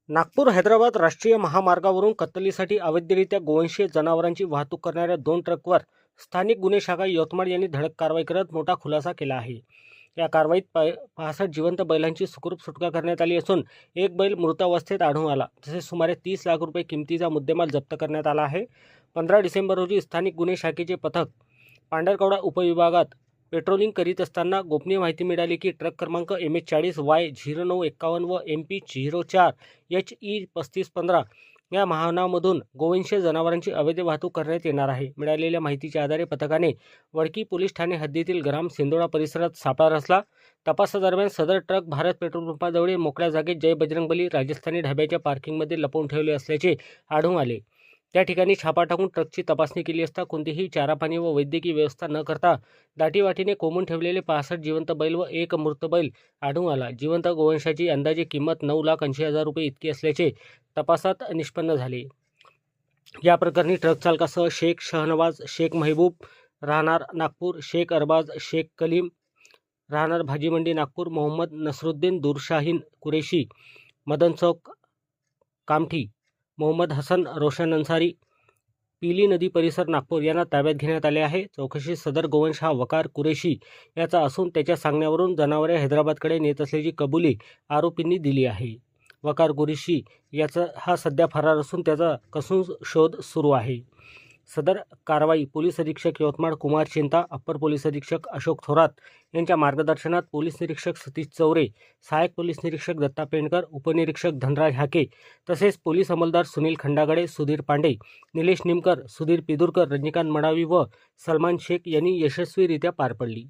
नागपूर हैदराबाद राष्ट्रीय महामार्गावरून कत्तलीसाठी अवैधरित्या गोवंशीय जनावरांची वाहतूक करणाऱ्या 2 ट्रकवर स्थानिक गुन्हे शाखा यवतमाळ यांनी धडक कारवाई करत मोठा खुलासा केला आहे। या कारवाईत 65 जिवंत बैलांची सुखरूप सुटका करण्यात आली असून एक बैल मृतावस्थेत आढळून आला, तसेच सुमारे 30 लाख रुपये किमतीचा मुद्देमाल जप्त करण्यात आला आहे। 15 डिसेंबर रोजी स्थानिक गुन्हे शाखेचे पथक पांढरकवडा उपविभागात पेट्रोलिंग करीत असताना गोपनीय माहिती मिळाली की ट्रक क्रमांक MH40Y0951 व MP09HR HE3515 या वाहनामधून गोवंशीय जनावरांची अवैध वाहतूक करण्यात येणार आहे। मिळालेल्या माहितीच्या आधारे पथकाने वडकी पोलीस ठाणे हद्दीतील ग्राम सिंदोडा परिसरात सापळा रचला। तपासादरम्यान सदर ट्रक भारत पेट्रोल पंपाजवळ मोकळ्या जागेत जय बजरंगबली राजस्थानी ढाब्याच्या पार्किंगमध्ये लपवून ठेवले असल्याचे आढळून आले। त्या ठिकाणी छापा टाकून ट्रकची तपासणी केली असता कोणतीही चारापाणी व वैद्यकीय व्यवस्था न करता दाटीवाटीने कोंबून ठेवलेले 65 जिवंत बैल व एक मृत बैल आढळून आला। जिवंत गोवंशाची अंदाजे किंमत 9,80,000 रुपये इतकी असल्याचे तपासात निष्पन्न झाले। या प्रकरणी ट्रक चालकासह शेख शहनवाज शेख महबूब राहणार नागपूर, शेख अरबाज शेख कलीम राहणार भाजीमंडी नागपूर, मोहम्मद नसरुद्दीन दुरशाहीन कुरेशी मदन चौक कामठी, मोहम्मद हसन रोशन अन्सारी पिली नदी परिसर नागपूर यांना ताब्यात घेण्यात आले आहे। चौकशी सदर गोवंश हा वकार कुरेशी याचा असून त्याच्या सांगण्यावरून जनावरे हैदराबादकडे नेत असल्याची कबुली आरोपींनी दिली आहे। वकार कुरेशी याचा हा सध्या फरार असून त्याचा कसून शोध सुरू आहे। सदर कारवाई पोलीस अधीक्षक यवतमाळ कुमार चिंता, अप्पर पोलीस अधीक्षक अशोक थोरात यांच्या मार्गदर्शनात पोलीस निरीक्षक सतीश चौरे, सहाय्यक पोलीस निरीक्षक दत्ता पेंडकर, उपनिरीक्षक धनराज हाके तसेच पोलीस अंमलदार सुनील खंडागडे, सुधीर पांडे, निलेश निमकर, सुधीर पिदुरकर, रजनीकांत मडावी व सलमान शेख यांनी यशस्वीरित्या पार पडली।